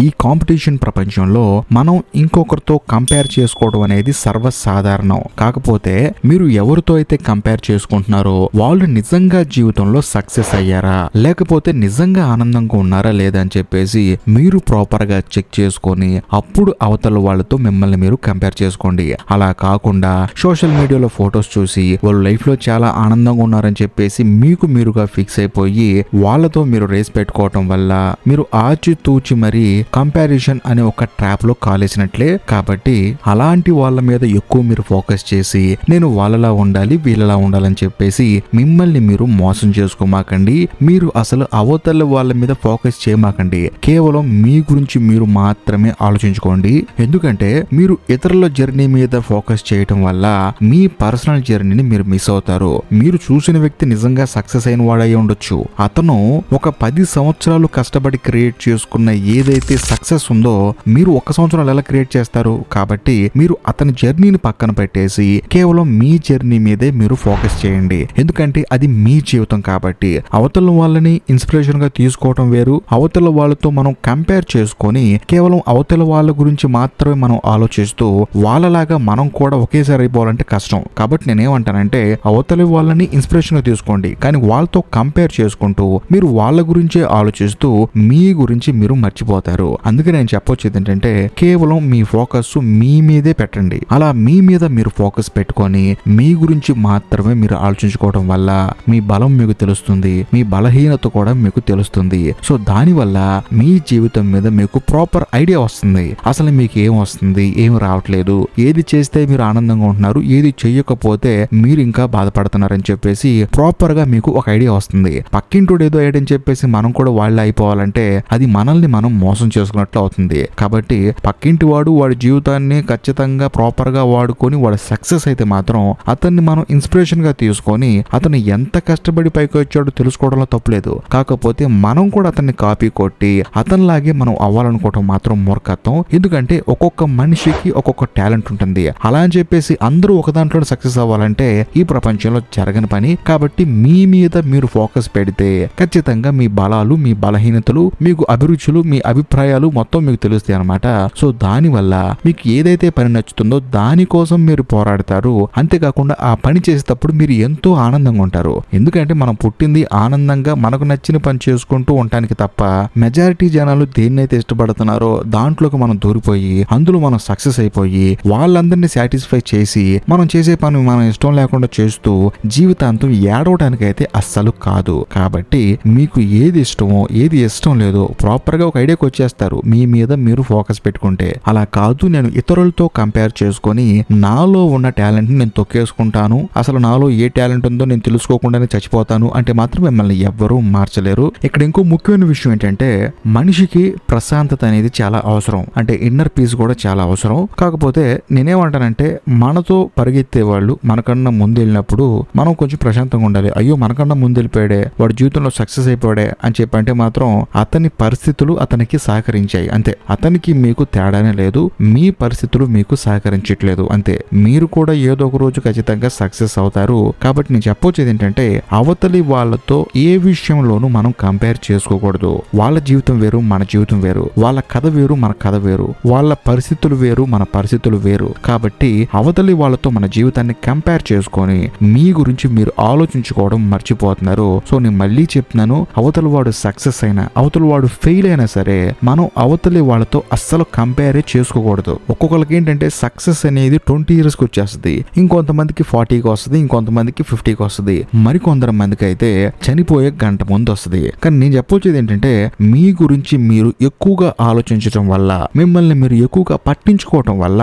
ఈ కాంపిటీషన్ ప్రపంచంలో మనం ఇంకొకరితో కంపేర్ చేసుకోవడం అనేది సర్వసాధారణం. కాకపోతే మీరు ఎవరితో అయితే కంపేర్ చేసుకుంటున్నారో వాళ్ళు నిజంగా జీవితంలో సక్సెస్ అయ్యారా, లేకపోతే నిజంగా ఆనందంగా ఉన్నారా లేదా అని చెప్పేసి మీరు ప్రాపర్ గా చెక్ చేసుకొని అప్పుడు అవతల వాళ్ళతో మిమ్మల్ని మీరు కంపేర్ చేసుకోండి. అలా కాకుండా సోషల్ మీడియాలో ఫొటోస్ చూసి వాళ్ళు లైఫ్ లో చాలా ఆనందంగా ఉన్నారని చెప్పేసి మీకు మీరుగా ఫిక్స్ అయిపోయి వాళ్ళతో మీరు రేస్ పెట్టుకోవటం వల్ల మీరు ఆచితూచి మరి కంపారిజన్ అనే ఒక ట్రాప్ లో కాలేసినట్లే. కాబట్టి అలాంటి వాళ్ళ మీద ఎక్కువ మీరు ఫోకస్ చేసి నేను వాళ్ళలా ఉండాలి వీళ్ళలా ఉండాలని చెప్పేసి మిమ్మల్ని మీరు మోసం చేసుకోమాకండి. మీరు అసలు అవతల వాళ్ళ మీద ఫోకస్ చేయమాకండి. కేవలం మీ గురించి మీరు మాత్రమే ఆలోచించుకోండి. ఎందుకంటే మీరు ఇతరుల జర్నీ మీద ఫోకస్ చేయటం వల్ల మీ పర్సనల్ జర్నీని మీరు మిస్ అవుతారు. మీరు చూసిన వ్యక్తి నిజంగా సక్సెస్ అయిన వాడై ఉండొచ్చు. అతను ఒక 10 సంవత్సరాలు కష్టపడి క్రియేట్ చేసుకున్న ఏదైతే సక్సెస్ ఉందో మీరు 1 సంవత్సరాలు ఎలా క్రియేట్ చేస్తారు? కాబట్టి మీరు అతని జర్నీని పక్కన పెట్టేసి కేవలం మీ జర్నీ మీదే మీరు ఫోకస్ చేయండి. ఎందుకంటే అది మీ జీవితం కాబట్టి. అవతల వాళ్ళని ఇన్స్పిరేషన్ గా తీసుకోవటం వేరు, అవతల వాళ్ళతో మనం కంపేర్ చేసుకొని కేవలం అవతల వాళ్ళ గురించి మాత్రమే మనం ఆలోచిస్తూ వాళ్ళలాగా మనం కూడా ఒకేసారి అయిపోవాలంటే కష్టం. కాబట్టి నేనేమంటానంటే అవతలి వాళ్ళని ఇన్స్పిరేషన్ గా తీసుకోండి, కానీ వాళ్ళతో కంపేర్ చేసుకుంటూ మీరు వాళ్ళ గురించే ఆలోచిస్తూ మీ గురించి మీరు మర్చిపోతారు. అందుకే నేను చెప్పొచ్చేది ఏంటంటే కేవలం మీ ఫోకస్ మీ మీదే పెట్టండి. అలా మీ మీద మీరు ఫోకస్ పెట్టుకొని మీ గురించి మాత్రమే మీరు ఆలోచించుకోవడం వల్ల మీ బలం మీకు తెలుస్తుంది, మీ బలహీనత కూడా మీకు తెలుస్తుంది. సో దానివల్ల మీ జీవితం మీద మీకు ప్రాపర్ ఐడియా వస్తుంది. అసలు మీకు ఏం వస్తుంది, ఏం రావట్లేదు, ఏది చేస్తే మీరు ఆనందంగా ఉంటున్నారు, ఏది చెయ్యకపోతే మీరు ఇంకా బాధపడుతున్నారని చెప్పేసి ప్రాపర్ గా మీకు ఒక ఐడియా వస్తుంది. పక్కింటోడు ఏదో అయ్యాడని చెప్పేసి మనం కూడా వాళ్ళు అయిపోవాలంటే అది మనల్ని మనం మోసం చేసుకున్నట్లు అవుతుంది. కాబట్టి పక్కింటి వాడి జీవితాన్ని ఖచ్చితంగా ప్రాపర్ గా వాడుకొని వాడు సక్సెస్ అయితే మాత్రం అతన్ని మనం ఇన్స్పిరేషన్ గా తీసుకొని అతను ఎంత కష్టపడి పైకి వచ్చాడో తెలుసుకోవడంలో తప్పులేదు. కాకపోతే మనం కూడా అతన్ని కాపీ కొట్టి అతనిలాగే మనం అవ్వాలనుకోవటం మాత్రం మూర్ఖత్వం. ఎందుకంటే ఒక్కొక్క మనిషికి ఒక్కొక్క టాలెంట్ ఉంటుంది. అలా అని చెప్పేసి అందరూ ఒక దాంట్లో సక్సెస్ అవ్వాలంటే ఈ ప్రపంచంలో జరగని పని. కాబట్టి మీ మీద మీరు ఫోకస్ పెడితే ఖచ్చితంగా మీ బలాలు, మీ బలహీనతలు, మీకు అభిరుచులు, మీ అభిప్రాయాలు మొత్తం మీకు తెలుస్తాయి అన్నమాట. సో దానివల్ల మీకు ఏదైతే పని నచ్చుతుందో దానికోసం మీరు పోరాడతారు. అంతేకాకుండా ఆ పని చేసేటప్పుడు మీరు ఎంతో ఆనందంగా ఉంటారు. ఎందుకంటే మనం పుట్టింది ఆనందంగా మనకు నచ్చిన పని చేసుకుంటూ ఉండటానికి తప్ప మెజారిటీ జనాలు దేన్నైతే ఇష్టపడుతున్నారో దాంట్లోకి మనం దూరిపోయి అందులో మనం సక్సెస్ అయిపోయి వాళ్ళందరినీ సాటిస్ఫై చేసి మనం చేసే పని మనం ఇష్టం లేకుండా చేస్తూ జీవితాంతం ఏడవడానికైతే అస్సలు కాదు. కాబట్టి మీకు ఏది ఇష్టమో ఏది ఇష్టం లేదో ప్రాపర్ గా ఒక ఐడియాకి వచ్చేస్తారు మీ మీద మీరు ఫోకస్ పెట్టుకుంటే. అలా కాదు నేను ఇతరులతో కంపేర్ చేసుకొని నాలో ఉన్న టాలెంట్ ని నేను తొక్కేసుకుంటాను, అసలు నాలో ఏ టాలెంట్ ఉందో నేను తెలుసుకోకుండానే చచ్చిపోతాను అంటే మాత్రం మిమ్మల్ని ఎవ్వరూ మార్చలేరు. ఇక్కడ ఇంకో ముఖ్యమైన విషయం ఏంటంటే మనిషికి ప్రశాంతత అనేది చాలా అవసరం. అంటే ఇన్నర్ పీస్ కూడా చాలా అవసరం. కాకపోతే నేనేమంటానంటే మనతో పరిగెత్తే వాళ్ళు మనకన్నా ముందు వెళ్ళినప్పుడు మనం కొంచెం ప్రశాంతంగా ఉండాలి. అయ్యో మనకన్నా ముందు వెళ్ళిపోయాడే, వాడి జీవితంలో సక్సెస్ అయిపోయాడే అని చెప్పంటే మాత్రం అతని పరిస్థితులు అతనికి సహకరించాయి అంతే. అతనికి మీకు తేడానే లేదు, మీ పరిస్థితులు మీకు సహకరించట్లేదు అంతే. మీరు కూడా ఏదో ఒక రోజు ఖచ్చితంగా సక్సెస్ అవుతారు. కాబట్టి నేను చెప్పొచ్చేది ఏంటంటే అవతలి వాళ్ళతో ఏ విషయంలోనూ మనం కంపేర్ చేసుకోకూడదు. వాళ్ళ జీవితం వేరు, మన జీవితం వేరు, వాళ్ళ కథ వేరు, మన కథ వేరు, వాళ్ళ పరిస్థితులు వేరు, మన పరిస్థితులు వేరు. కాబట్టి అవతలి వాళ్ళతో మన జీవితాన్ని కంపేర్ చేసుకొని మీ గురించి మీరు ఆలోచించుకోవడం మర్చిపోతున్నారు. సో నేను మళ్ళీ చెప్తున్నాను, అవతలి వాడు సక్సెస్ అయినా అవతలి వాడు ఫెయిల్ అయినా సరే మనం అవతలి వాళ్ళతో అస్సలు కంపేర్ చేసుకోకూడదు. ఒక్కొక్కరికి ఏంటంటే సక్సెస్ అనేది 20 years కి వచ్చేస్తుంది, ఇంకొంతమందికి 40కి వస్తుంది, ఇంకొంతమందికి 50కి వస్తుంది, మరికొందరు మందికి అయితే చనిపోయే గంట ముందు వస్తుంది. కానీ నేను చెప్పొచ్చేది ఏంటంటే మీ గురించి మీరు ఎక్కువగా ఆలోచించడం వల్ల, మిమ్మల్ని మీరు ఎక్కువగా పట్టించుకోవటం వల్ల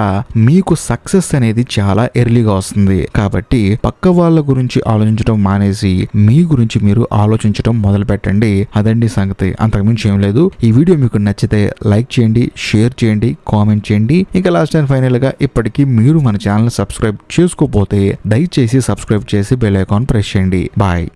మీకు సక్సెస్ అనేది చాలా ఎర్లీగా వస్తుంది. కాబట్టి పక్క వాళ్ళ గురించి ఆలోచించడం మానేసి మీ గురించి మీరు ఆలోచించడం మొదలు పెట్టండి. అదండి సంగతి, అంతకుమించి ఏం లేదు. ఈ వీడియో మీకు నచ్చితే లైక్ చేయండి, షేర్ చేయండి, కామెంట్ చేయండి. ఇంకా లాస్ట్ అండ్ ఫైనల్ గా ఇప్పటికీ మీరు మన ఛానల్ సబ్స్క్రైబ్ చేసుకోకపోతే దయచేసి సబ్స్క్రైబ్ చేసి బెల్ ఐకాన్ ప్రెస్ చేయండి. బాయ్.